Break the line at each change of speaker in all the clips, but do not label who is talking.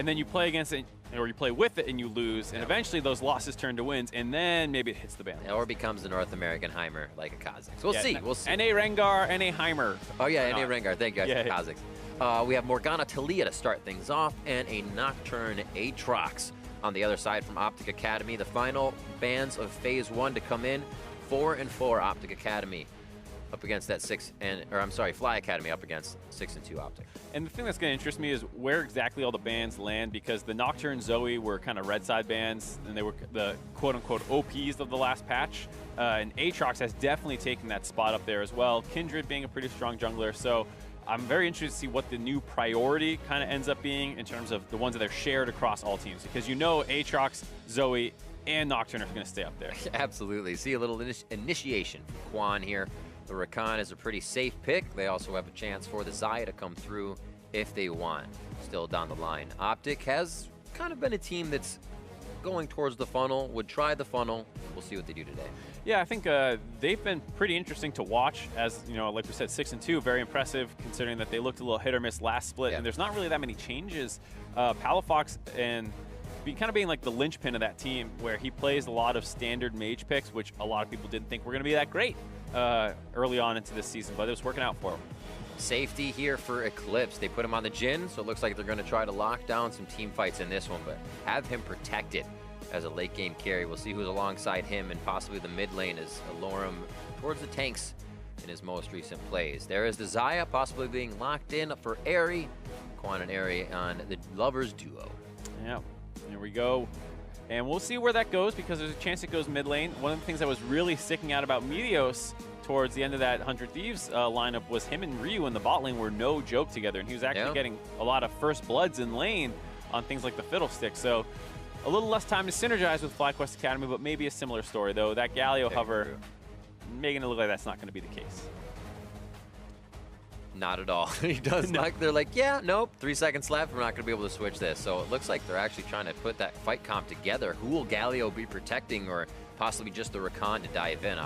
and then you play against it, or you play with it and you lose, and eventually those losses turn to wins, and then maybe it hits the ban.
Or becomes the North American Heimer like a Kazakh. So we'll see. We'll see.
NA Rengar, NA Heimer.
Oh yeah, NA Rengar. Thank you, guys. Kazakhs. We have Morgana Talia to start things off, and a Nocturne Aatrox on the other side from OpTic Academy. The final bands of Phase 1 to come in. 4 and 4 OpTic Academy up against that FLYA Academy up against 6 and 2 OpTic.
And the thing that's going to interest me is where exactly all the bans land, because the Nocturne Zoe were kind of red side bans, and they were the quote-unquote OPs of the last patch. And Aatrox has definitely taken that spot up there as well. Kindred being a pretty strong jungler, so I'm very interested to see what the new priority kind of ends up being in terms of the ones that are shared across all teams, because you know Aatrox, Zoe, and Nocturne are going to stay up there.
Absolutely. See a little initiation from Quan here. The Rakan is a pretty safe pick. They also have a chance for the Xayah to come through if they want. Still down the line. OpTic has kind of been a team that's going towards the funnel, would try the funnel. We'll see what they do today.
Yeah, I think they've been pretty interesting to watch. As you know, like we said, 6 and 2, very impressive considering that they looked a little hit or miss last split, and there's not really that many changes. Palafox and kind of being like the linchpin of that team, where he plays a lot of standard mage picks, which a lot of people didn't think were going to be that great early on into this season, but it was working out for him.
Safety here for Eclipse. They put him on the Jhin, so it looks like they're going to try to lock down some team fights in this one, but have him protected as a late game carry. We'll see who's alongside him, and possibly the mid lane as Alorum towards the tanks in his most recent plays. There is the Xayah possibly being locked in for Airy. Quan and Airy on the Lovers duo.
Yeah, here we go. And we'll see where that goes, because there's a chance it goes mid lane. One of the things that was really sticking out about Meteos towards the end of that 100 Thieves lineup was him and Ryu in the bot lane were no joke together, and he was actually getting a lot of first bloods in lane on things like the Fiddlestick. So a little less time to synergize with FlyQuest Academy, but maybe a similar story, though. That Galio hover, making it look like that's not going to be the case.
Not at all. He does not. They're like, yeah, nope, 3 seconds left. We're not going to be able to switch this. So it looks like they're actually trying to put that fight comp together. Who will Galio be protecting, or possibly just the Rakan to dive in?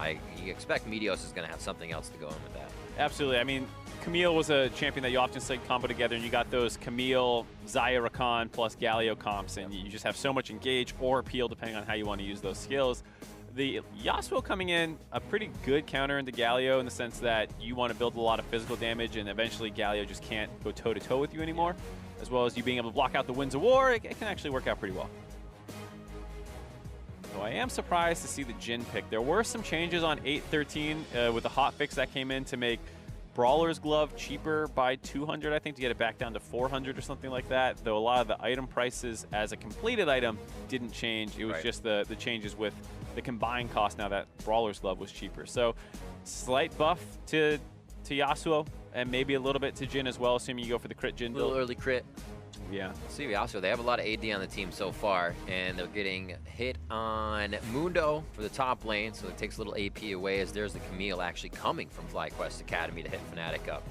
You expect Meteos is going to have something else to go in with that.
Absolutely. I mean, Camille was a champion that you often see combo together, and you got those Camille, Xayah, Rakan plus Galio comps, and you just have so much engage or appeal depending on how you want to use those skills. The Yasuo coming in, a pretty good counter into Galio in the sense that you want to build a lot of physical damage, and eventually Galio just can't go toe-to-toe with you anymore, as well as you being able to block out the Winds of War. It can actually work out pretty well. So I am surprised to see the Jhin pick. There were some changes on 8.13 with the hotfix that came in to make Brawler's Glove cheaper by 200, I think, to get it back down to 400 or something like that, though a lot of the item prices as a completed item didn't change. It was just the changes with the combined cost now that Brawler's Glove was cheaper. So slight buff to Yasuo, and maybe a little bit to Jhin as well, assuming you go for the crit Jhin build.
A little early crit.
Yeah.
See, Yasuo, they have a lot of AD on the team so far, and they're getting hit on Mundo for the top lane, so it takes a little AP away, as there's the Camille actually coming from FlyQuest Academy to hit Fnatic up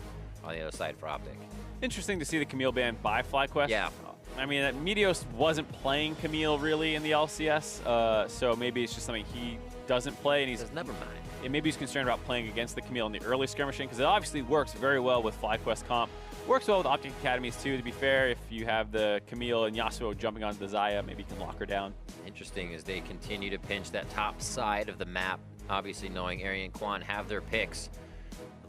on the other side for OpTic.
Interesting to see the Camille ban by FlyQuest.
Yeah.
I mean, Meteos wasn't playing Camille really in the LCS, so maybe it's just something he doesn't play, and he's
never mind.
And maybe he's concerned about playing against the Camille in the early skirmishing, because it obviously works very well with FlyQuest comp. Works well with OpTic Academies too, to be fair. If you have the Camille and Yasuo jumping onto the Xayah, maybe you can lock her down. Interesting
as they continue to pinch that top side of the map, obviously knowing Ari and Quan have their picks.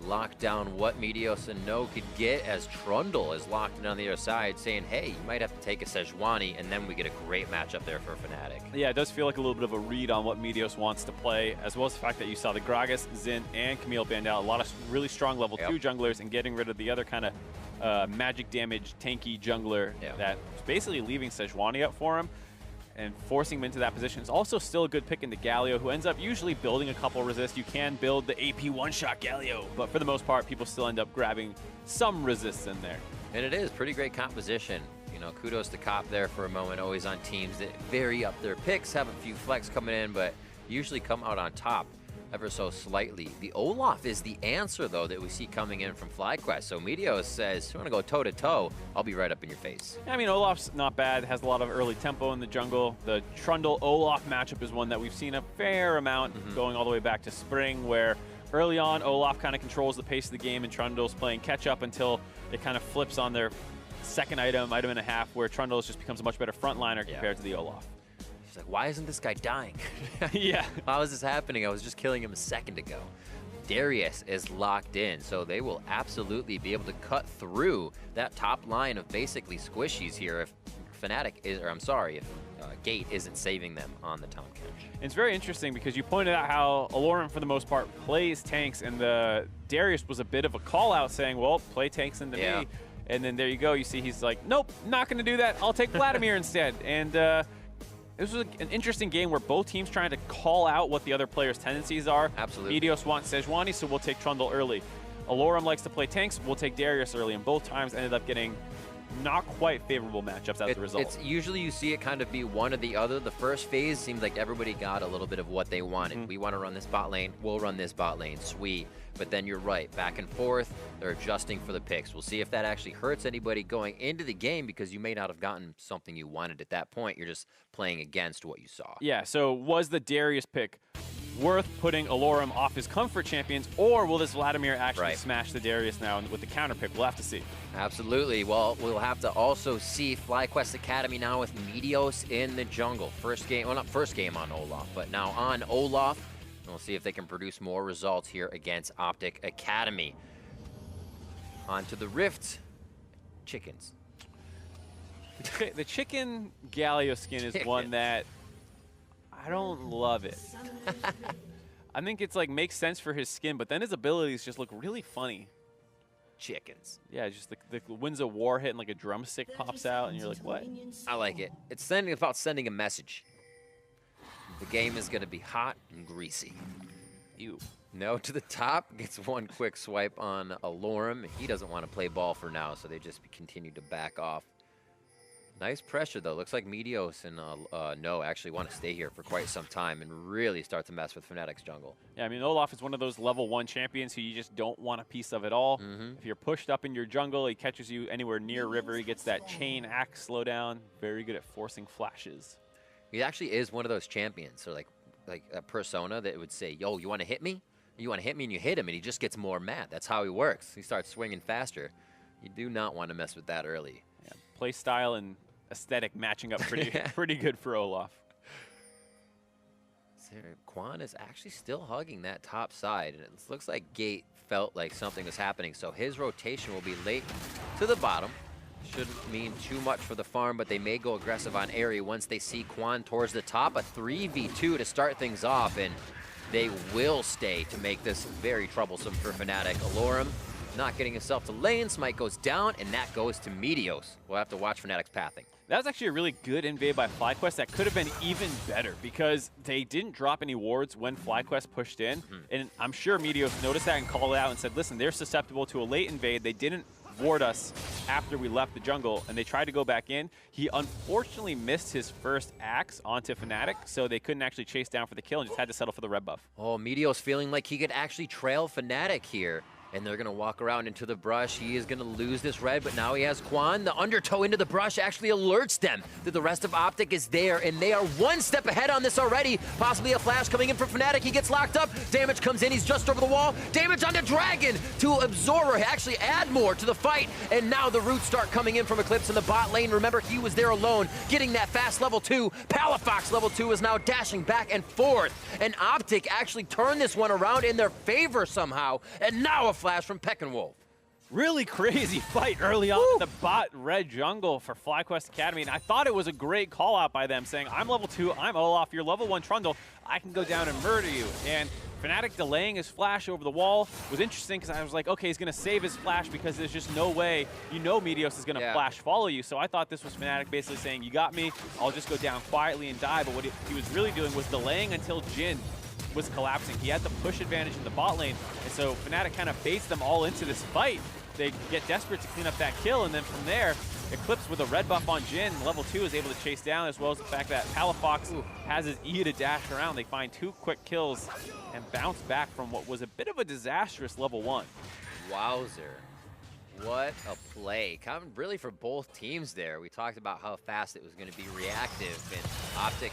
Lock down what Meteos and No could get, as Trundle is locked in on the other side, saying, hey, you might have to take a Sejuani, and then we get a great matchup there for Fnatic. Yeah, it does feel like a little bit of a read on what Meteos wants to play, as well as the fact that you saw the Gragas, Xin, and Camille banned out. A lot of really strong level 2 junglers, and getting rid of the other kind of magic damage tanky jungler that was basically leaving Sejuani up for him and forcing him into that position. Is also still a good pick into Galio, who ends up usually building a couple resist. You can build the AP one-shot Galio, but for the most part, people still end up grabbing some resists in there. And it is pretty great composition. You know, kudos to Cop there for a moment, always on teams that vary up their picks, have a few flex coming in, but usually come out on top ever so slightly. The Olaf is the answer, though, that we see coming in from FlyQuest. So Meteos says, you want to go toe-to-toe, I'll be right up in your face. I mean, Olaf's not bad, has a lot of early tempo in the jungle. The Trundle-Olaf matchup is one that we've seen a fair amount going all the way back to spring, where early on, Olaf kind of controls the pace of the game, and Trundle's playing catch-up until it kind of flips on their
second item and a half, where Trundle just becomes a much better frontliner compared to the Olaf.
He's like, why isn't this guy dying?
Yeah.
How is this happening? I was just killing him a second ago. Darius is locked in, so they will absolutely be able to cut through that top line of basically squishies here if Fnatic is, or I'm sorry, if Gate isn't saving them on the Tahm Kench.
It's very interesting because you pointed out how Alorum, for the most part, plays tanks, and the Darius was a bit of a call-out saying, well, play tanks into me. And then there you go. You see he's like, nope, not going to do that. I'll take Vladimir instead. And this was an interesting game where both teams trying to call out what the other player's tendencies are.
Absolutely.
Meteos wants Sejuani, so we'll take Trundle early. Alorum likes to play tanks, we'll take Darius early, and both times ended up getting not quite favorable matchups as a result.
It's usually you see it kind of be one or the other. The first phase seems like everybody got a little bit of what they wanted. We want to run this bot lane, we'll run this bot lane, sweet. But then you're right, back and forth, they're adjusting for the picks. We'll see if that actually hurts anybody going into the game, because you may not have gotten something you wanted at that point. You're just playing against what you saw.
Yeah, so was the Darius pick worth putting Alorum off his comfort champions, or will this Vladimir actually smash the Darius now with the counter pick? We'll have to see.
Absolutely. Well, we'll have to also see FlyQuest Academy now with Meteos in the jungle. First game, well, not first game on Olaf, but now on Olaf. And we'll see if they can produce more results here against OpTic Academy. On to the Rift. Chickens.
The chicken Galio skin is one that I don't love it. I think it's like makes sense for his skin, but then his abilities just look really funny.
Chickens.
Yeah, just the winds of war hit and like a drumstick pops out, and you're like, what?
I like it. It's about sending a message. The game is going to be hot and greasy.
Ew.
No to the top. Gets one quick swipe on Alorum. He doesn't want to play ball for now, so they just continue to back off. Nice pressure, though. Looks like Meteos and No actually want to stay here for quite some time and really start to mess with Fnatic's jungle.
Yeah, I mean, Olaf is one of those level 1 champions who you just don't want a piece of at all. If you're pushed up in your jungle, he catches you anywhere near river. He gets that chain axe slowdown. Very good at forcing flashes.
He actually is one of those champions, so like a persona that would say, yo, you want to hit me? You want to hit me, and you hit him, and he just gets more mad. That's how he works. He starts swinging faster. You do not want to mess with that early.
Yeah, play style and aesthetic matching up pretty good for Olaf.
Quan is actually still hugging that top side, and it looks like Gate felt like something was happening, so his rotation will be late to the bottom. Shouldn't mean too much for the farm, but they may go aggressive on Airy once they see Quan towards the top. A 3v2 to start things off, and they will stay to make this very troublesome for Fnatic. Alorum not getting himself to lane. Smite goes down, and that goes to Meteos. We'll have to watch Fnatic's pathing.
That was actually a really good invade by FlyQuest that could have been even better because they didn't drop any wards when FlyQuest pushed in. And I'm sure Meteos noticed that and called it out and said, listen, they're susceptible to a late invade. They didn't ward us after we left the jungle, and they tried to go back in. He unfortunately missed his first axe onto Fnatic, so they couldn't actually chase down for the kill and just had to settle for the red buff.
Oh, Meteos feeling like he could actually trail Fnatic here. And they're going to walk around into the brush. He is going to lose this red, but now he has Quan. The undertow into the brush actually alerts them that the rest of OpTic is there, and they are one step ahead on this already. Possibly a flash coming in from Fnatic. He gets locked up. Damage comes in. He's just over the wall. Damage on the Dragon to Absorber. Actually add more to the fight, and now the roots start coming in from Eclipse in the bot lane. Remember, he was there alone, getting that fast level 2. Palafox level 2 is now dashing back and forth, and OpTic actually turned this one around in their favor somehow, and now a flash from Peckinwolf.
Really crazy fight early on in the bot red jungle for FlyQuest Academy, and I thought it was a great call out by them saying, I'm level 2, I'm Olaf, you're level 1 Trundle, I can go down and murder you. And Fnatic delaying his flash over the wall was interesting because I was like, okay, he's going to save his flash because there's just no way, you know Meteos is going to flash follow you. So I thought this was Fnatic basically saying, you got me, I'll just go down quietly and die. But what he was really doing was delaying until Jhin was collapsing. He had the push advantage in the bot lane, and so Fnatic kind of baits them all into this fight. They get desperate to clean up that kill, and then from there, Eclipse with a red buff on Jhin, level 2 is able to chase down, as well as the fact that Palafox has his E to dash around. They find 2 quick kills and bounce back from what was a bit of a disastrous level 1.
Wowzer. What a play. Coming really for both teams there. We talked about how fast it was going to be reactive, and OpTic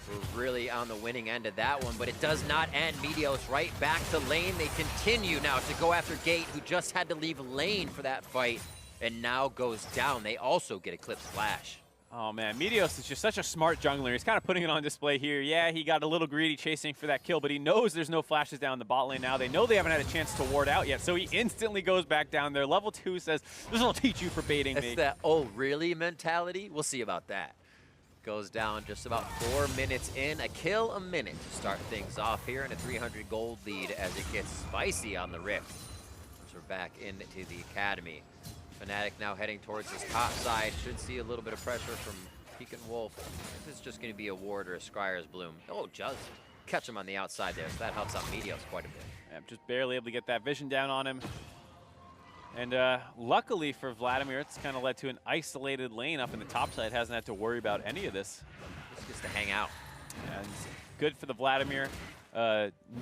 were really on the winning end of that one, but it does not end. Meteos right back to lane. They continue now to go after Gate, who just had to leave lane for that fight. and now goes down. They also get Eclipse Flash.
Oh man, Meteos is just such a smart jungler. He's kind of putting it on display here. Yeah, he got a little greedy chasing for that kill, but he knows there's no flashes down the bot lane now. They know they haven't had a chance to ward out yet, so he instantly goes back down there. Level 2 says, this will teach you for baiting me.
It's that, oh really mentality? We'll see about that. Goes down just about 4 minutes in. A kill a minute to start things off here, and a 300 gold lead as it gets spicy on the Rift. So we're back into the Academy. Fnatic now heading towards this top side. Should see a little bit of pressure from Pekin Wolf. This is just going to be a ward or a Scryer's Bloom. Oh, just catch him on the outside there, so that helps out Meteos quite a bit.
Yeah, just barely able to get that vision down on him. And luckily for Vladimir, it's kind of led to an isolated lane up in the top side. Hasn't had to worry about any of this.
Just gets to hang out.
And good for the Vladimir.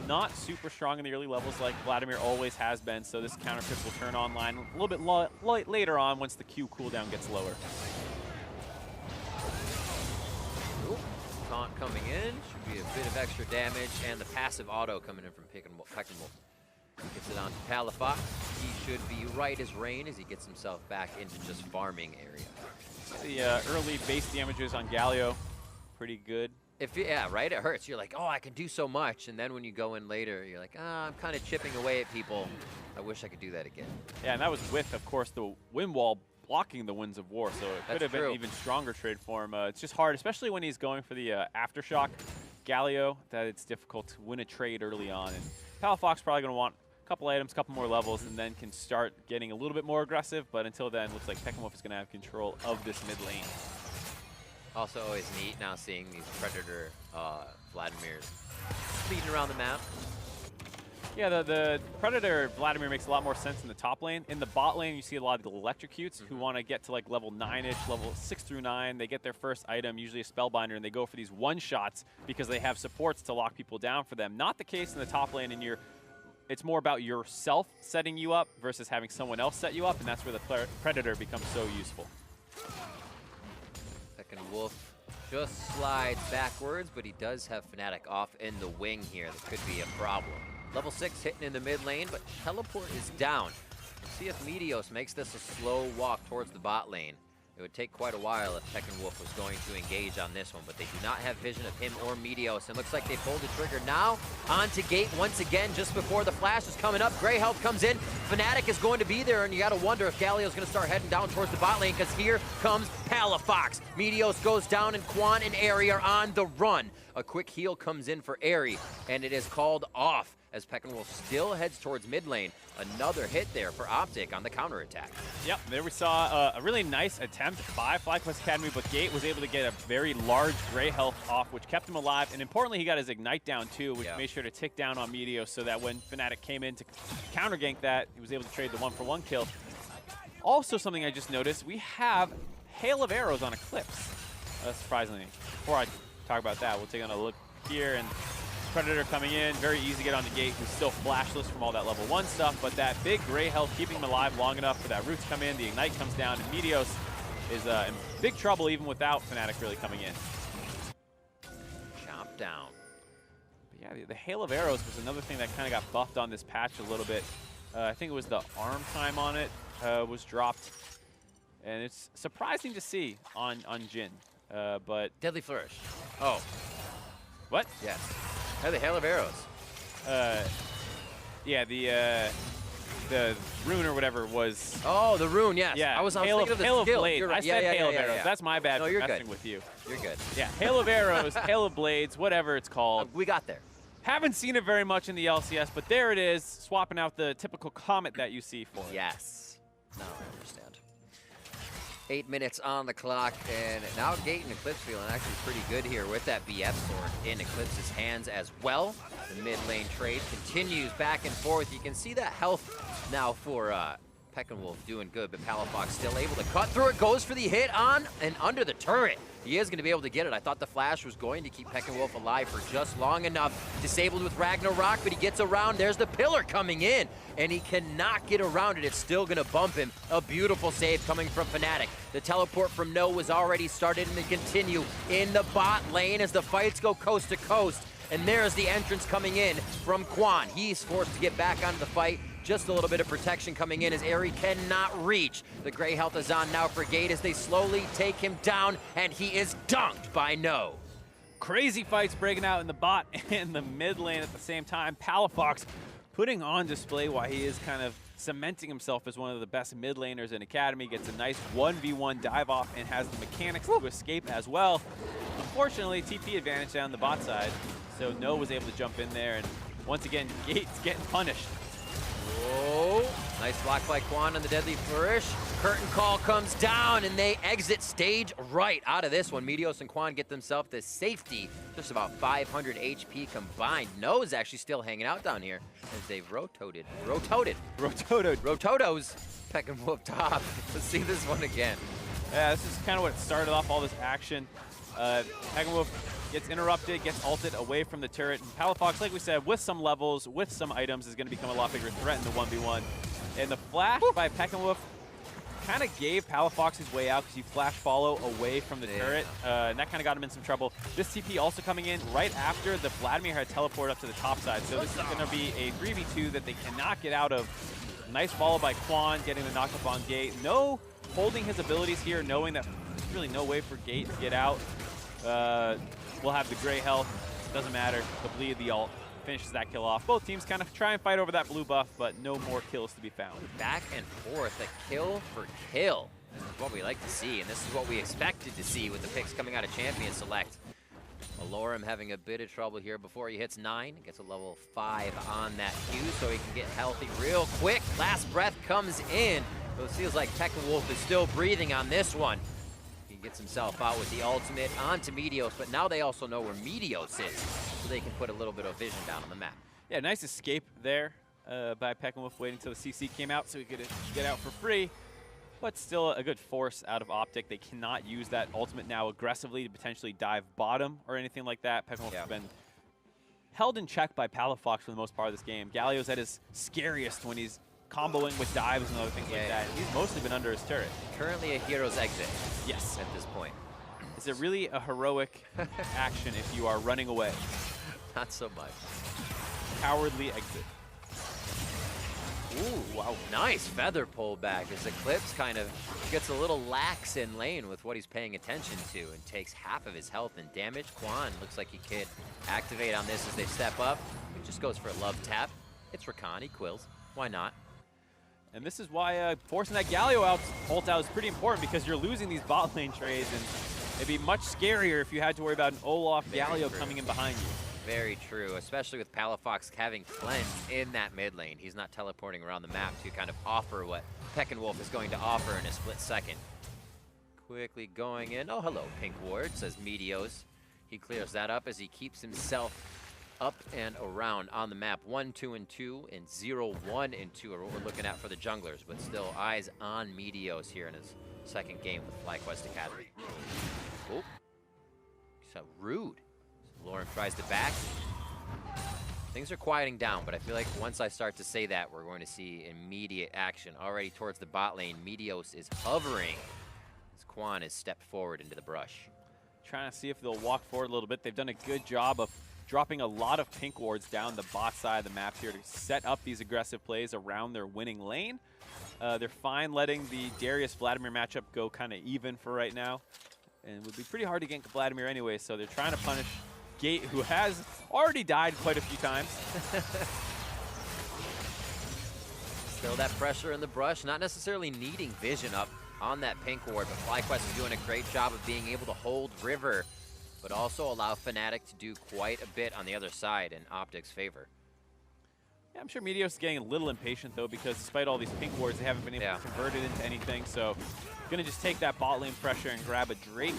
Not super strong in the early levels like Vladimir always has been, so this counter pick will turn online a little bit later on once the Q cooldown gets lower.
Ooh, taunt coming in, should be a bit of extra damage, and the passive auto coming in from Pekin Wolf. Gets it on to Palafox. He should be right as rain as he gets himself back into just farming area.
The early base damages on Galio, pretty good.
Yeah, right, it hurts. You're like, oh, I can do so much, and then when you go in later, you're like, I'm kind of chipping away at people. I wish I could do that again.
Yeah, and that was with, of course, the wind wall blocking the Winds of War, so it could have been an even stronger trade for him. It's just hard, especially when he's going for the Aftershock Galio, that it's difficult to win a trade early on. And Palafox probably going to want a couple items, a couple more levels, and then can start getting a little bit more aggressive, but until then, looks like Pekin Wolf is going to have control of this mid lane.
Also always neat now seeing these Predator Vladimirs speeding around the map.
Yeah, the Predator Vladimir makes a lot more sense in the top lane. In the bot lane, you see a lot of the electrocutes who want to get to like level 9-ish, level 6 through 9. They get their first item, usually a Spellbinder, and they go for these one-shots because they have supports to lock people down for them. Not the case in the top lane, and it's more about yourself setting you up versus having someone else set you up, and that's where the Predator becomes so useful.
Pekin Wolf just slides backwards, but he does have Fnatic off in the wing here. That could be a problem. Level 6 hitting in the mid lane, but teleport is down. We'll see if Meteos makes this a slow walk towards the bot lane. It would take quite a while if Pekin Wolf was going to engage on this one, but they do not have vision of him or Meteos. It looks like they pulled the trigger now. Onto gate once again, just before the flash is coming up. Grey Health comes in. Fnatic is going to be there, and you got to wonder if Galio's going to start heading down towards the bot lane, because here comes Palafox. Meteos goes down, and Quan and Aery are on the run. A quick heal comes in for Aery, and it is called off as Pekin Wolf still heads towards mid lane. Another hit there for OpTic on the counterattack. Yep,
there we saw a really nice attempt by FlyQuest Academy, but Gate was able to get a very large Grey Health off, which kept him alive. And importantly, he got his Ignite down too, which made sure to tick down on Meteos, so that when Fnatic came in to counter gank that, he was able to trade the 1-for-1 kill. Also, something I just noticed, we have Hail of Arrows on Eclipse. Surprisingly. Before I talk about that, we'll take a look here, and Predator coming in, very easy to get on the Gate, who's still flashless from all that level 1 stuff, but that big Grey Health keeping him alive long enough for that root to come in, the Ignite comes down, and Meteos is in big trouble even without Fnatic really coming in.
Chomp down.
But yeah, the Hail of Arrows was another thing that kind of got buffed on this patch a little bit. I think it was the arm time on it was dropped, and it's surprising to see on Jhin, but...
Deadly Flourish. Oh.
What?
Yes. The Hail of Arrows.
Yeah, the rune or whatever was...
Oh, the rune, yes.
Yeah,
I was thinking of the
Hail of
skill.
Blades.
Right.
I said Hail of Arrows. That's my bad for messing with you.
You're good.
Yeah, Hail of Arrows, Hail of Blades, whatever it's called.
We got there.
Haven't seen it very much in the LCS, but there it is, swapping out the typical comet that you see for it.
Yes. Now I understand. 8 minutes on the clock, and now Gate and Eclipse feeling actually pretty good here with that BF sword in Eclipse's hands as well. The mid lane trade continues back and forth. You can see that health now for Pekin Wolf doing good, but Palafox still able to cut through it, goes for the hit on and under the turret. He is going to be able to get it. I thought the flash was going to keep Pekin Wolf alive for just long enough. Disabled with Ragnarok, but he gets around. There's the pillar coming in, and he cannot get around it. It's still going to bump him. A beautiful save coming from Fnatic. The teleport from No was already started, and they continue in the bot lane as the fights go coast to coast. And there's the entrance coming in from Quan. He's forced to get back onto the fight. Just a little bit of protection coming in as Airy cannot reach. The gray health is on now for Gate as they slowly take him down, and he is dunked by No.
Crazy fights breaking out in the bot and the mid lane at the same time. Palafox putting on display why he is kind of cementing himself as one of the best mid laners in Academy. Gets a nice 1v1 dive off and has the mechanics to escape as well. Unfortunately, TP advantage down the bot side, so No was able to jump in there, and once again, Gate's getting punished.
Oh, nice block by Quan on the deadly flourish. Curtain call comes down, and they exit stage right out of this one. Meteos and Quan get themselves the safety, just about 500 HP combined. No is actually still hanging out down here as they've rototed. Rototos. Peck and Wolf top. Let's see this one again.
Yeah, this is kind of what started off all this action. Peck and Wolf gets interrupted, gets ulted away from the turret. And Palafox, like we said, with some levels, with some items, is going to become a lot bigger threat in the 1v1. And the flash by Peckenwolf kind of gave Palafox his way out because you flash follow away from the turret. And that kind of got him in some trouble. This TP also coming in right after the Vladimir had teleported up to the top side. So this is going to be a 3v2 that they cannot get out of. Nice follow by Quan, getting the knockup on Gate. No holding his abilities here, knowing that there's really no way for Gate to get out. We'll have the gray health, doesn't matter. The bleed, the ult, finishes that kill off. Both teams kind of try and fight over that blue buff, but no more kills to be found.
Back and forth, a kill for kill. This is what we like to see, and this is what we expected to see with the picks coming out of Champion Select. Alorum having a bit of trouble here before he hits 9. Gets a level 5 on that Q, so he can get healthy real quick. Last breath comes in. So it feels like Peckenwolf is still breathing on this one. Gets himself out with the ultimate onto Meteos, but now they also know where Meteos is, so they can put a little bit of vision down on the map.
Yeah, nice escape there by Peckenwolf, waiting until the CC came out so he could get out for free, but still a good force out of OpTic. They cannot use that ultimate now aggressively to potentially dive bottom or anything like that. Peckenwolf has been held in check by Palafox for the most part of this game. Galio's at his scariest when he's comboing with dives and other things like that. He's mostly been under his turret.
Currently a hero's exit.
Yes.
At this point.
Is it really a heroic action if you are running away?
Not so much.
Cowardly exit.
Ooh, wow. Nice feather pullback as Eclipse kind of gets a little lax in lane with what he's paying attention to and takes half of his health and damage. Quan looks like he could activate on this as they step up. He just goes for a love tap. It's Rakan, he quills. Why not?
And this is why forcing that Galio ult out is pretty important, because you're losing these bot lane trades, and it'd be much scarier if you had to worry about an Olaf Galio coming in behind you.
Very true, especially with Palafox having cleanse in that mid lane. He's not teleporting around the map to kind of offer what Peckenwolf is going to offer in a split second. Quickly going in. Oh, hello, Pink Ward, says Meteos. He clears that up as he keeps himself up and around on the map. 1, 2, and 2, and 0, 1, and 2 are what we're looking at for the junglers, but still eyes on Meteos here in his second game with FlyQuest Academy. Oh, so rude. Lauren tries to back. Things are quieting down, but I feel like once I start to say that, we're going to see immediate action. Already towards the bot lane, Meteos is hovering as Quan has stepped forward into the brush.
Trying to see if they'll walk forward a little bit. They've done a good job of dropping a lot of pink wards down the bot side of the map here to set up these aggressive plays around their winning lane. They're fine letting the Darius-Vladimir matchup go kind of even for right now. And it would be pretty hard to gank Vladimir anyway, so they're trying to punish Gate, who has already died quite a few times.
Still that pressure in the brush, not necessarily needing vision up on that pink ward, but FlyQuest is doing a great job of being able to hold River, but also allow Fnatic to do quite a bit on the other side in OpTic's favor.
Yeah, I'm sure Meteos is getting a little impatient, though, because despite all these pink wards, they haven't been able to convert it into anything. So going to just take that bot lane pressure and grab a Drake,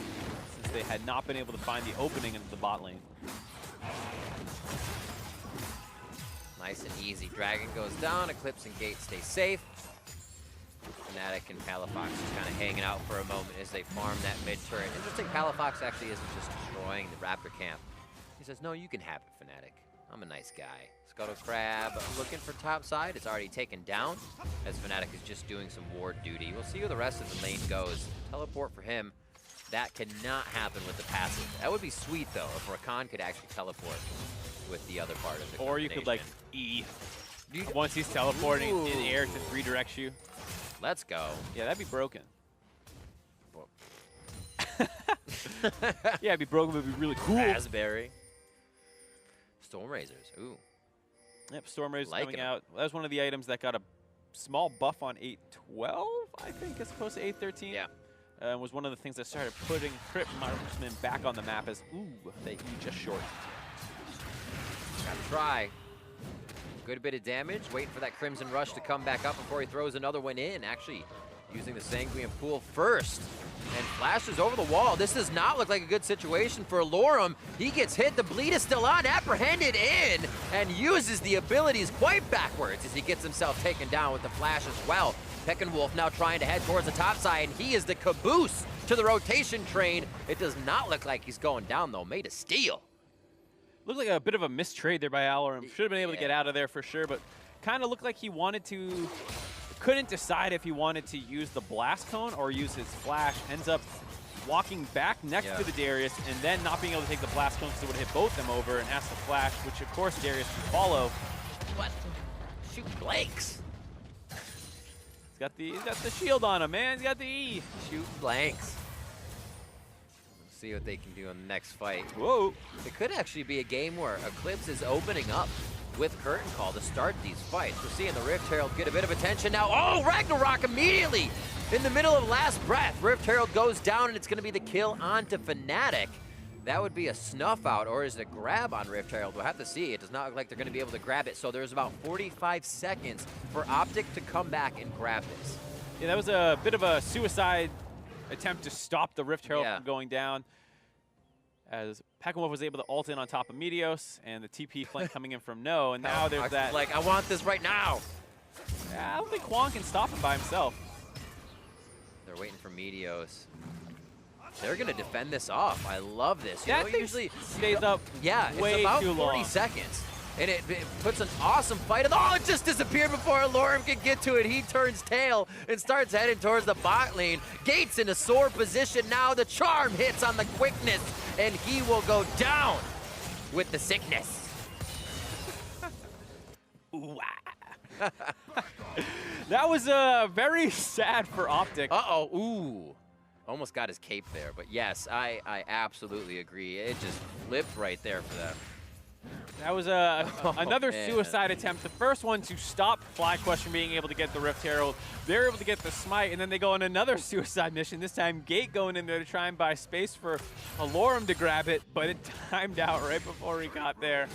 since they had not been able to find the opening into the bot lane.
Nice and easy. Dragon goes down, Eclipse and Gate stay safe. Fnatic and Palafox just kind of hanging out for a moment as they farm that mid turret. Interesting, Palafox actually isn't just destroying the Raptor camp. He says, no, you can have it, Fnatic. I'm a nice guy. Scuttle Crab looking for top side. It's already taken down as Fnatic is just doing some ward duty. We'll see where the rest of the lane goes. Teleport for him. That cannot happen with the passive. That would be sweet, though, if Rakan could actually teleport with the other part of the
Or you could, like, E once he's teleporting in air to redirect you.
Let's go.
Yeah, that'd be broken. Yeah, it'd be broken, but it'd be really cool.
Raspberry. Storm Razors. Ooh.
Yep, Storm Razors
Liking
coming
'em.
out. That was one of the items that got a small buff on 8.12, I think, as opposed to 8.13.
Yeah.
Was one of the things that started putting Crypt Marksman back on the map as, ooh, they just short.
Gotta try. Good bit of damage. Waiting for that Crimson Rush to come back up before he throws another one in. Actually, using the Sanguine Pool first. And flashes over the wall. This does not look like a good situation for Alorum. He gets hit. The bleed is still on. Apprehended in. And uses the abilities quite backwards as he gets himself taken down with the flash as well. Peckinwolf now trying to head towards the top side. And he is the caboose to the rotation train. It does not look like he's going down, though. Made of steel.
Looked like a bit of a mistrade there by Alorum. Should have been able to get out of there for sure, but kind of looked like he wanted to... Couldn't decide if he wanted to use the blast cone or use his flash. Ends up walking back next to the Darius and then not being able to take the blast cone because it would have hit both them over and has to flash, which of course Darius can follow.
What? Shoot blanks.
He's got the shield on him, man. He's got the E.
Shoot blanks. We'll see what they can do in the next fight.
Whoa.
It could actually be a game where Eclipse is opening up with Curtain Call to start these fights. We're seeing the Rift Herald get a bit of attention now. Oh, Ragnarok immediately in the middle of last breath. Rift Herald goes down, and it's going to be the kill onto Fnatic. That would be a snuff out, or is it a grab on Rift Herald? We'll have to see. It does not look like they're going to be able to grab it, so there's about 45 seconds for OpTic to come back and grab this.
Yeah, that was a bit of a suicide attempt to stop the Rift Herald from going down. As Peckinwolf was able to ult in on top of Meteos, and the TP flank coming in from No, and now there's that.
Like, I want this right now.
I don't think Quan can stop him by himself.
They're waiting for Meteos. They're going to defend this off. I love this.
That thing usually stays up way
it's about
too
40
long.
seconds. And it puts an awesome fight. And oh, it just disappeared before Alorum could get to it. He turns tail and starts heading towards the bot lane. Gates in a sore position now. The charm hits on the quickness, and he will go down with the sickness.
That was very sad for OpTic.
Uh-oh, ooh. Almost got his cape there. But yes, I absolutely agree. It just flipped right there for them.
That was another suicide attempt. The first one to stop FlyQuest from being able to get the Rift Herald. They're able to get the smite, and then they go on another suicide mission. This time, Gate going in there to try and buy space for Alorum to grab it, but it timed out right before he got there.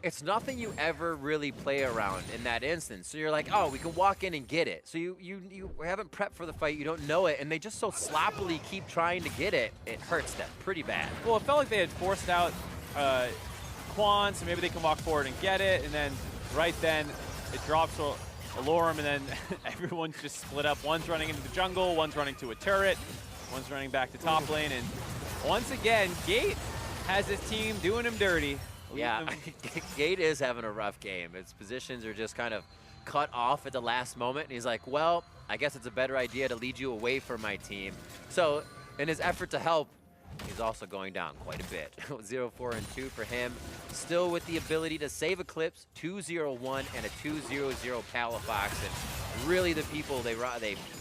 It's nothing you ever really play around in that instance. So you're like, oh, we can walk in and get it. So you haven't prepped for the fight, you don't know it, and they just so sloppily keep trying to get it. It hurts them pretty bad.
Well, it felt like they had forced out Quan, so maybe they can walk forward and get it, and then right then it drops Alorum, and then everyone's just split up. One's running into the jungle, one's running to a turret, one's running back to top lane, and once again, Gate has his team doing him dirty.
Yeah, Gate is having a rough game. His positions are just kind of cut off at the last moment, and he's like, well, I guess it's a better idea to lead you away from my team. So in his effort to help, he's also going down quite a bit. 0-4 and 2 for him. Still with the ability to save Eclipse, 2-0-1 and a 2-0-0 Califox. And really the people they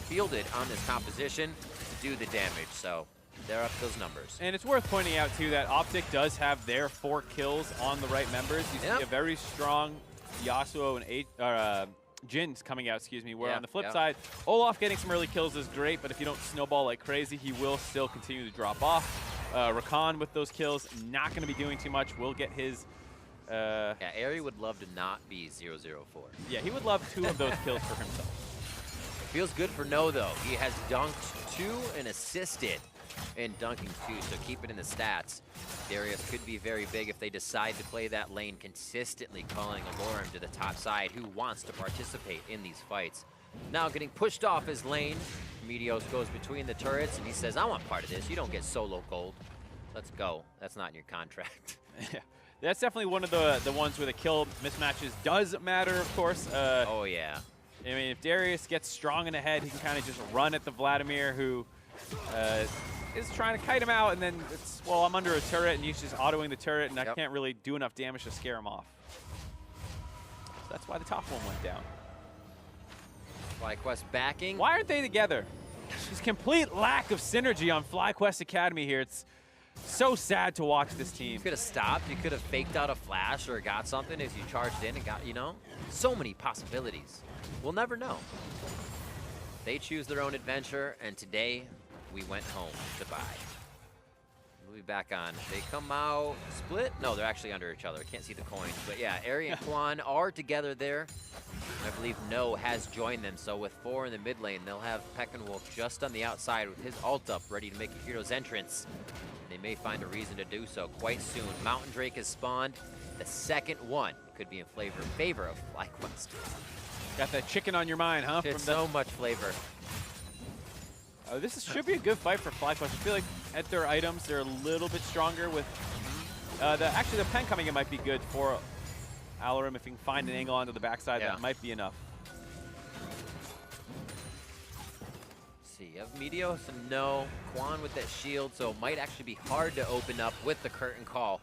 fielded on this composition to do the damage. So they're up those numbers.
And it's worth pointing out, too, that OpTic does have their 4 kills on the right members. You see a very strong Yasuo and Jin's coming out, excuse me, where on the flip side, Olaf getting some early kills is great, but if you don't snowball like crazy, he will still continue to drop off. Rakan with those kills, not going to be doing too much. Will get his...
yeah, Ari would love to not be 0-0-4.
Yeah, he would love 2 of those kills for himself.
Feels good for No, though. He has dunked 2 and assisted in dunking 2, so keep it in the stats. Darius could be very big if they decide to play that lane consistently, calling Alorum to the top side, who wants to participate in these fights. Now getting pushed off his lane, Meteos goes between the turrets, and he says, I want part of this. You don't get solo gold. Let's go. That's not in your contract.
Yeah, that's definitely one of the ones where the kill mismatches does matter, of course.
Oh, yeah.
I mean, if Darius gets strong in the head, he can kind of just run at the Vladimir, who is trying to kite him out, and then it's, well, I'm under a turret, and he's just autoing the turret, and I can't really do enough damage to scare him off. That's why the top one went down.
FlyQuest backing.
Why aren't they together? There's complete lack of synergy on FlyQuest Academy here. It's so sad to watch this team.
You could have stopped. You could have faked out a flash or got something as you charged in and got, you know, so many possibilities. We'll never know. They choose their own adventure, and today we went home. Goodbye. We'll be back on. They come out split? No, they're actually under each other. I can't see the coins. But yeah, Ari and Quan are together there. I believe No has joined them. So with 4 in the mid lane, they'll have Peckinwolf just on the outside with his ult up, ready to make a hero's entrance. They may find a reason to do so quite soon. Mountain Drake has spawned. The second one could be in favor of FlyQuest.
Got that chicken on your mind, huh?
It's so much flavor.
This should be a good fight for FlyQuest. I feel like at their items, they're a little bit stronger with actually the pen coming in might be good for Alarum. If he can find an angle onto the backside, that might be enough.
Let's see, you have Meteos and No. Quan with that shield, so it might actually be hard to open up with the curtain call.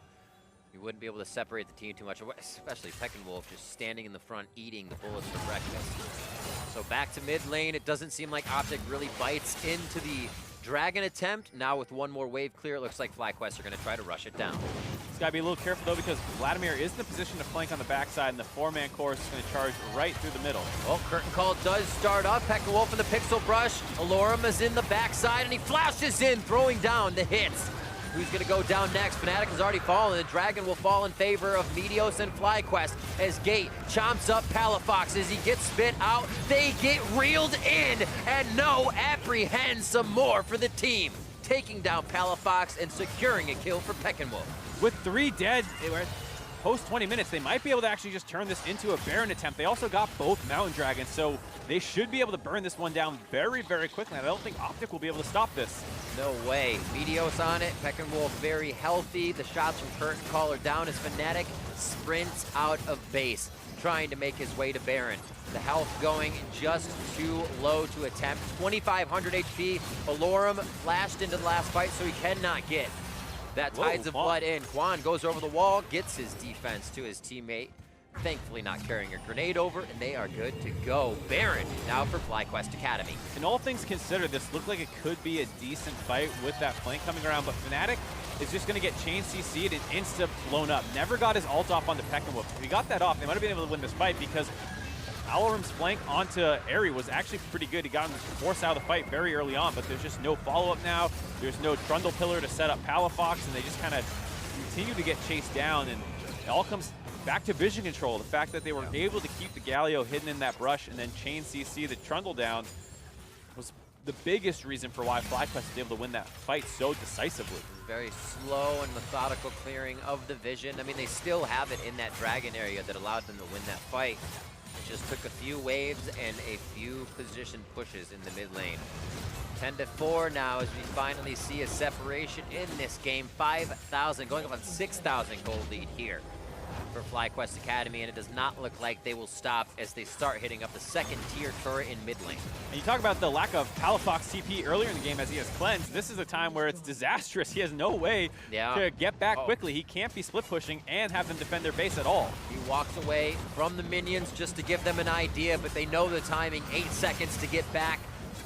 You wouldn't be able to separate the team too much, especially Peckinwolf just standing in the front eating the bullets for breakfast. So back to mid lane. It doesn't seem like OpTic really bites into the Dragon attempt. Now with one more wave clear, it looks like FlyQuest are going to try to rush it down.
He's got to be a little careful, though, because Vladimir is in the position to flank on the backside, and the 4-man chorus is going to charge right through the middle.
Well, curtain call does start up. Peckinwolf in the pixel brush. Alorum is in the backside, and he flashes in, throwing down the hits. Who's going to go down next? Fnatic has already fallen. The Dragon will fall in favor of Meteos and FlyQuest as Gate chomps up Palafox. As he gets spit out, they get reeled in, and No apprehends some more for the team, taking down Palafox and securing a kill for Peckinwolf.
With 3 dead, post 20 minutes, they might be able to actually just turn this into a Baron attempt. They also got both Mountain Dragons, so they should be able to burn this one down very, very quickly. And I don't think OpTic will be able to stop this.
No way. Meteos on it. Peckinwolf very healthy. The shots from Curtain Call are down as Fnatic sprints out of base, trying to make his way to Baron. The health going just too low to attempt. 2,500 HP. Alorum flashed into the last fight, so he cannot get that Tides of Blood in. Quan goes over the wall, gets his defense to his teammate. Thankfully not carrying a grenade over, and they are good to go. Baron now for FlyQuest Academy.
In all things considered, this looked like it could be a decent fight with that flank coming around, but Fnatic is just going to get chain CC'd and insta blown up. Never got his ult off onto Peckinwolf. If he got that off, they might have been able to win this fight because Alorum's flank onto Ari was actually pretty good. He got him forced out of the fight very early on, but there's just no follow-up now. There's no Trundle Pillar to set up Palafox, and they just kind of continue to get chased down, and it all comes back to vision control. The fact that they were able to keep the Galio hidden in that brush and then chain CC the Trundle down was the biggest reason for why FlyQuest was able to win that fight so decisively.
Very slow and methodical clearing of the vision. I mean, they still have it in that Dragon area that allowed them to win that fight. It just took a few waves and a few position pushes in the mid lane. 10-4 now as we finally see a separation in this game. 5,000, going up on 6,000 gold lead here for FlyQuest Academy, and it does not look like they will stop as they start hitting up the second tier turret in mid lane.
And you talk about the lack of Palafox TP earlier in the game as he has cleansed. This is a time where it's disastrous. He has no way to get back quickly. He can't be split pushing and have them defend their base at all.
He walks away from the minions just to give them an idea, but they know the timing. 8 seconds to get back.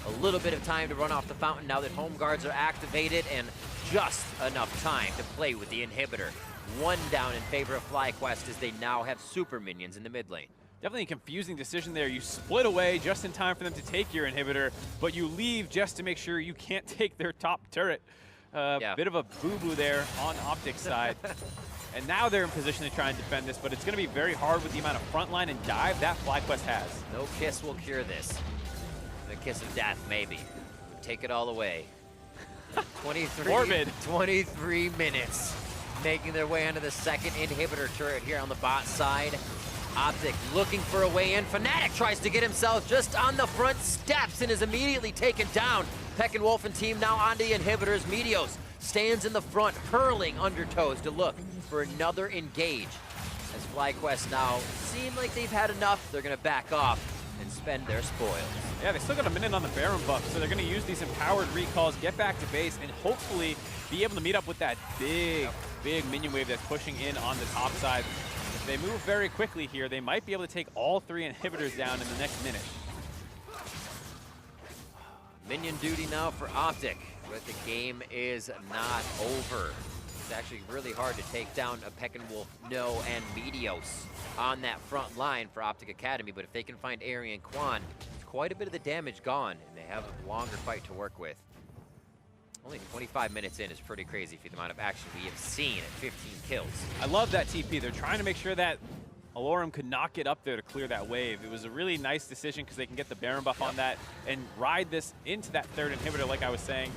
A little bit of time to run off the fountain now that home guards are activated, and just enough time to play with the inhibitor. 1 down in favor of FlyQuest as they now have super minions in the mid lane.
Definitely a confusing decision there. You split away just in time for them to take your inhibitor, but you leave just to make sure you can't take their top turret. Bit of a boo-boo there on OpTic's side. And now they're in position to try and defend this, but it's going to be very hard with the amount of frontline and dive that FlyQuest has.
No kiss will cure this. The kiss of death, maybe. Take it all away. 23 minutes. Making their way into the second inhibitor turret here on the bot side. OpTic looking for a way in. Fnatic tries to get himself just on the front steps and is immediately taken down. Peckinwolf and team now on the inhibitors. Meteos stands in the front, hurling undertows to look for another engage. As FlyQuest now seem like they've had enough, they're going to back off and spend their spoils.
Yeah, they still got a minute on the Baron buff, so they're going to use these empowered recalls, get back to base, and hopefully be able to meet up with that big minion wave that's pushing in on the top side. if they move very quickly here, they might be able to take all 3 inhibitors down in the next minute.
Minion duty now for OpTic, but the game is not over. It's actually really hard to take down a Peckinwolf, No, and Meteos on that front line for OpTic Academy, but if they can find Ari and Quan, it's quite a bit of the damage gone, and they have a longer fight to work with. Only 25 minutes in is pretty crazy for the amount of action we have seen at 15 kills.
I love that TP. They're trying to make sure that Alorum could not get up there to clear that wave. It was a really nice decision because they can get the Baron buff on that and ride this into that 3rd inhibitor, like I was saying.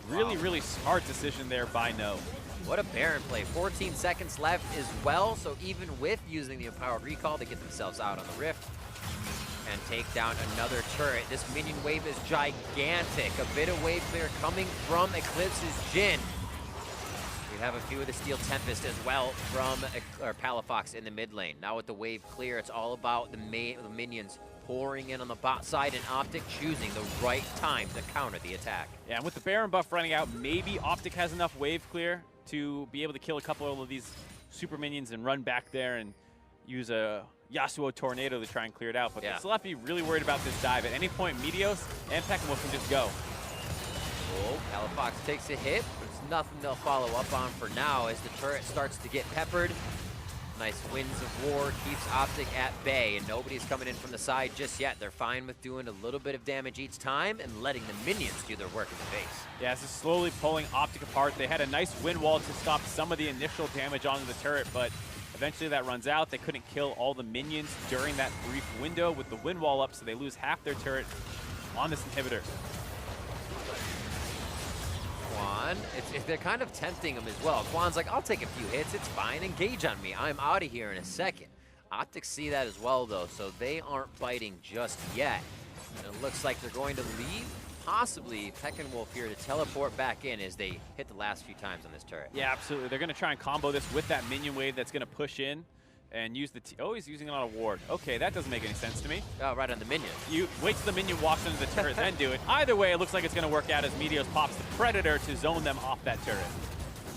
Really, really smart decision there by No.
What a Baron play. 14 seconds left as well, so even with using the Empowered Recall, they get themselves out on the Rift and take down another turret. This minion wave is gigantic. A bit of wave clear coming from Eclipse's Jhin. We have a few of the Steel Tempest as well from Palafox in the mid lane. Now with the wave clear, it's all about the minions pouring in on the bot side and OpTic choosing the right time to counter the attack.
Yeah, and with the Baron buff running out, maybe OpTic has enough wave clear to be able to kill a couple of these super minions and run back there and use a Yasuo Tornado to try and clear it out. But they still have to be really worried about this dive. At any point, Meteos and Peckinwolf can just go.
Oh, Palafox takes a hit, but it's nothing they'll follow up on for now as the turret starts to get peppered. Nice Winds of War keeps OpTic at bay, and nobody's coming in from the side just yet. They're fine with doing a little bit of damage each time and letting the minions do their work in the base.
Yeah, this is slowly pulling OpTic apart. They had a nice wind wall to stop some of the initial damage onto the turret, but eventually that runs out. They couldn't kill all the minions during that brief window with the wind wall up, so they lose half their turret on this inhibitor.
Quan, they're kind of tempting him as well. Quan's like, I'll take a few hits, it's fine, engage on me, I'm out of here in a second. OpTic see that as well though, so they aren't biting just yet. And it looks like they're going to leave, possibly Peckinwolf here to teleport back in as they hit the last few times on this turret.
Yeah, absolutely. They're going to try and combo this with that minion wave that's going to push in and use the oh, he's using it on a ward. Okay, that doesn't make any sense to me.
Oh, right on the minion.
You wait till the minion walks into the turret, then do it. Either way, it looks like it's going to work out as Meteos pops the Predator to zone them off that turret.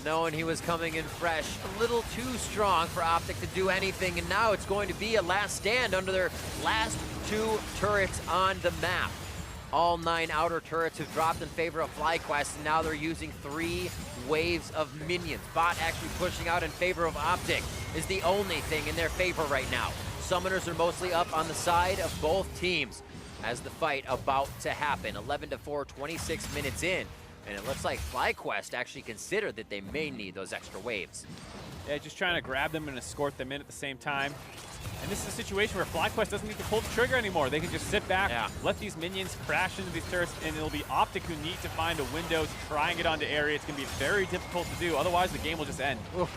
Knowing he was coming in fresh, a little too strong for OpTic to do anything, and now it's going to be a last stand under their last 2 turrets on the map. All 9 outer turrets have dropped in favor of FlyQuest, and now they're using 3 waves of minions. Bot actually pushing out in favor of OpTic is the only thing in their favor right now. Summoners are mostly up on the side of both teams as the fight about to happen. 11-4, 26 minutes in, and it looks like FlyQuest actually considered that they may need those extra waves.
Yeah, just trying to grab them and escort them in at the same time. And this is a situation where FlyQuest doesn't need to pull the trigger anymore. They can just sit back, let these minions crash into these turrets, and it'll be OpTic who need to find a window to try and get onto area. It's going to be very difficult to do. Otherwise, the game will just end.
Oof.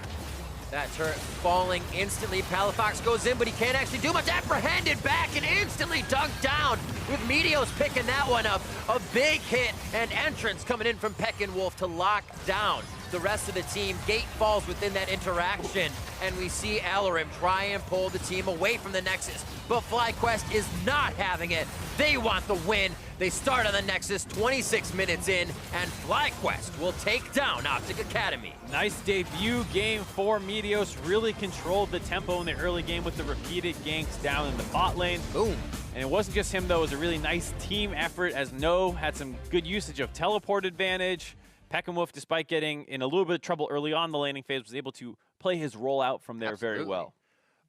That turret falling instantly. Palafox goes in, but he can't actually do much. Apprehended back and instantly dunked down with Meteos picking that one up. A big hit and entrance coming in from Peckinwolf to lock down the rest of the team. Gate falls within that interaction, and we see Alarim try and pull the team away from the Nexus, but FlyQuest is not having it. They want the win. They start on the Nexus 26 minutes in, and FlyQuest will take down OpTic Academy.
Nice debut game for Meteos. Really controlled the tempo in the early game with the repeated ganks down in the bot lane.
Boom.
And it wasn't just him, though. It was a really nice team effort as No had some good usage of teleport advantage. Peckinwolf, despite getting in a little bit of trouble early on in the laning phase, was able to play his role out from there very well.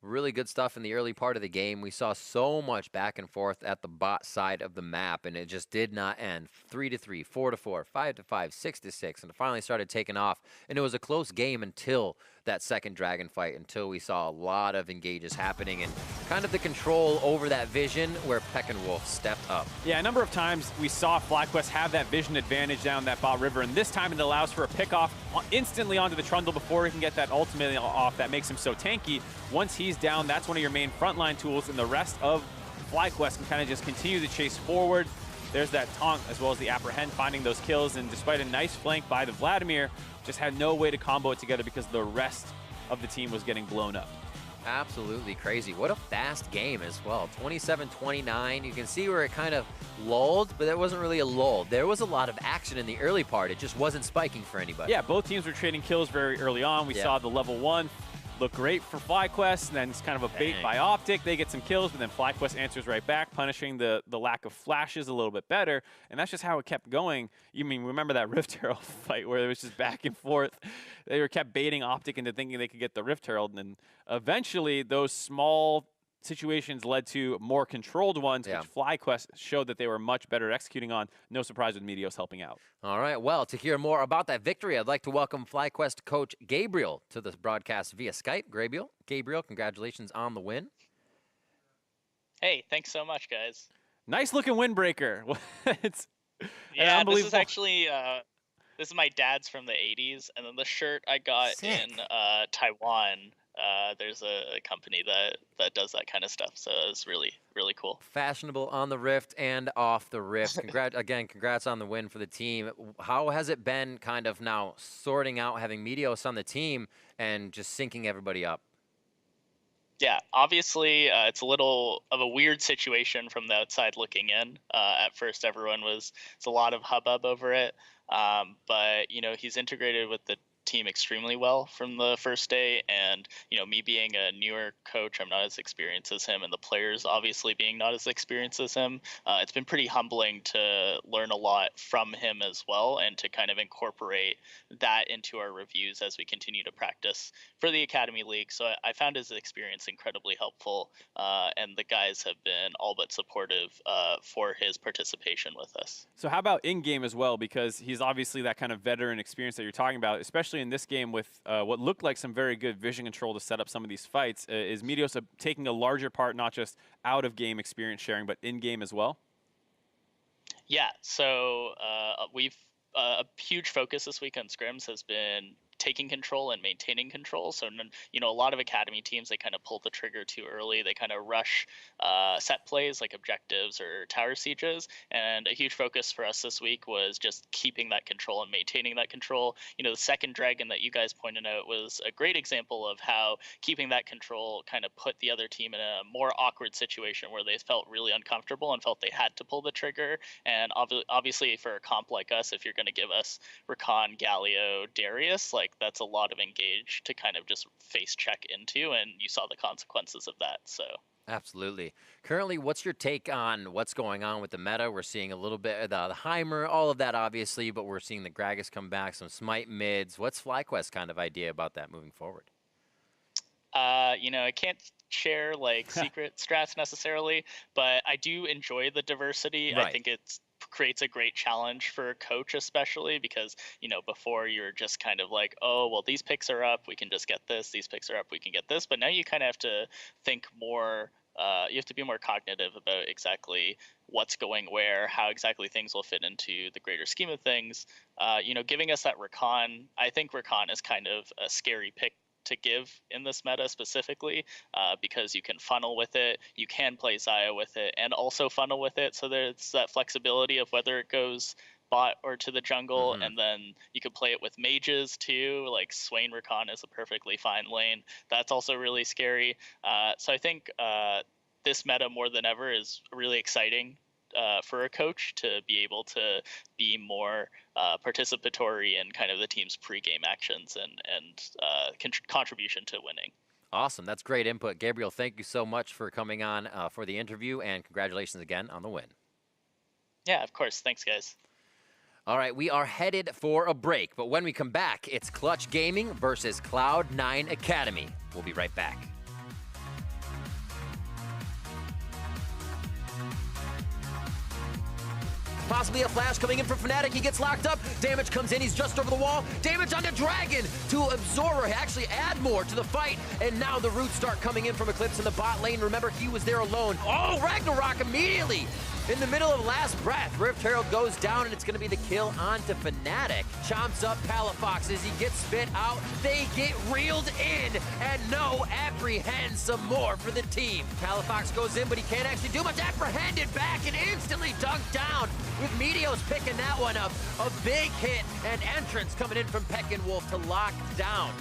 Really good stuff in the early part of the game. We saw so much back and forth at the bot side of the map, and it just did not end. 3-3, 4-4, 5-5, 6-6, and it finally started taking off. And it was a close game until that second dragon fight, until we saw a lot of engages happening and kind of the control over that vision where Peckinwolf stepped up.
Yeah, a number of times we saw FlyQuest have that vision advantage down that bot river, and this time it allows for a pick-off instantly onto the Trundle before he can get that ultimate off that makes him so tanky. Once he's down, that's one of your main frontline tools, and the rest of FlyQuest can kind of just continue to chase forward. There's that taunt as well as the apprehend finding those kills, and despite a nice flank by the Vladimir, just had no way to combo it together because the rest of the team was getting blown up.
Absolutely crazy. What a fast game as well. 27-29. You can see where it kind of lulled, but there wasn't really a lull. There was a lot of action in the early part. It just wasn't spiking for anybody.
Yeah, both teams were trading kills very early on. We saw the level 1 look great for FlyQuest, and then it's kind of a bait by OpTic. They get some kills, but then FlyQuest answers right back, punishing the lack of flashes a little bit better, and that's just how it kept going. You mean, remember that Rift Herald fight where it was just back and forth? They were kept baiting OpTic into thinking they could get the Rift Herald, and then eventually those small situations led to more controlled ones, which FlyQuest showed that they were much better at executing on. No surprise with Meteos helping out.
All right, well, to hear more about that victory, I'd like to welcome FlyQuest coach Gabriel to the broadcast via Skype. Gabriel, congratulations on the win.
Hey, thanks so much, guys.
Nice looking windbreaker. It's
yeah,
unbelievable.
This is actually this is my dad's from the 80s, and then the shirt I got in Taiwan. There's a company that does that kind of stuff, so it's really, really cool.
Fashionable on the Rift and off the Rift. Congrats on the win for the team. How has it been kind of now sorting out having Meteos on the team and just syncing everybody up?
Yeah, obviously it's a little of a weird situation from the outside looking in. At first, it's a lot of hubbub over it, but he's integrated with the team extremely well from the first day, and me being a newer coach, I'm not as experienced as him, and the players obviously being not as experienced as him, it's been pretty humbling to learn a lot from him as well, and to kind of incorporate that into our reviews as we continue to practice for the Academy League. So I found his experience incredibly helpful, and the guys have been all but supportive for his participation with us.
So how about in-game as well, because he's obviously that kind of veteran experience that you're talking about, especially in this game with what looked like some very good vision control to set up some of these fights. Is Meteos taking a larger part, not just out-of-game experience sharing, but in-game as well?
Yeah, so a huge focus this week on scrims has been taking control and maintaining control. So, a lot of Academy teams, they kind of pull the trigger too early. They kind of rush set plays like objectives or tower sieges. And a huge focus for us this week was just keeping that control and maintaining that control. The second dragon that you guys pointed out was a great example of how keeping that control kind of put the other team in a more awkward situation where they felt really uncomfortable and felt they had to pull the trigger. And obviously for a comp like us, if you're going to give us Rakan, Galio, Darius, that's a lot of engage to kind of just face check into, and you saw the consequences of that. So
absolutely. Currently, what's your take on what's going on with the meta? We're seeing a little bit of the Heimer, all of that obviously, but we're seeing the Gragas come back, some Smite mids. What's FlyQuest kind of idea about that moving forward?
I can't share secret strats necessarily, but I do enjoy the diversity. Right. I think creates a great challenge for a coach, especially because before you're just kind of like, oh well, these picks are up, we can just get this, these picks are up, we can get this, but now you kind of have to think more, you have to be more cognitive about exactly what's going where, how exactly things will fit into the greater scheme of things. Giving us that Rakan, I think Rakan is kind of a scary pick to give in this meta specifically, because you can funnel with it, you can play Xayah with it, and also funnel with it, so there's that flexibility of whether it goes bot or to the jungle, and then you could play it with mages too, like Swain Rakan is a perfectly fine lane. That's also really scary. So I think this meta more than ever is really exciting for a coach to be able to be more participatory in kind of the team's pre-game actions and contribution to winning.
Awesome. That's great input. Gabriel, thank you so much for coming on for the interview, and congratulations again on the win.
Yeah, of course. Thanks, guys.
All right, we are headed for a break, but when we come back, it's Clutch Gaming versus Cloud9 Academy. We'll be right back. Possibly a flash coming in from Fnatic. He gets locked up. Damage comes in. He's just over the wall. Damage on the Dragon to Absorber. Actually add more to the fight. And now the roots start coming in from Eclipse in the bot lane. Remember, he was there alone. Oh, Ragnarok immediately in the middle of last breath. Rift Herald goes down, and it's going to be the kill onto Fnatic. Chomps up Palafox as he gets spit out. They get reeled in, and no, apprehend some more for the team. Palafox goes in, but he can't actually do much. Apprehended back and instantly dunked down, with Meteos picking that one up. A big hit and entrance coming in from Peckinwolf to lock down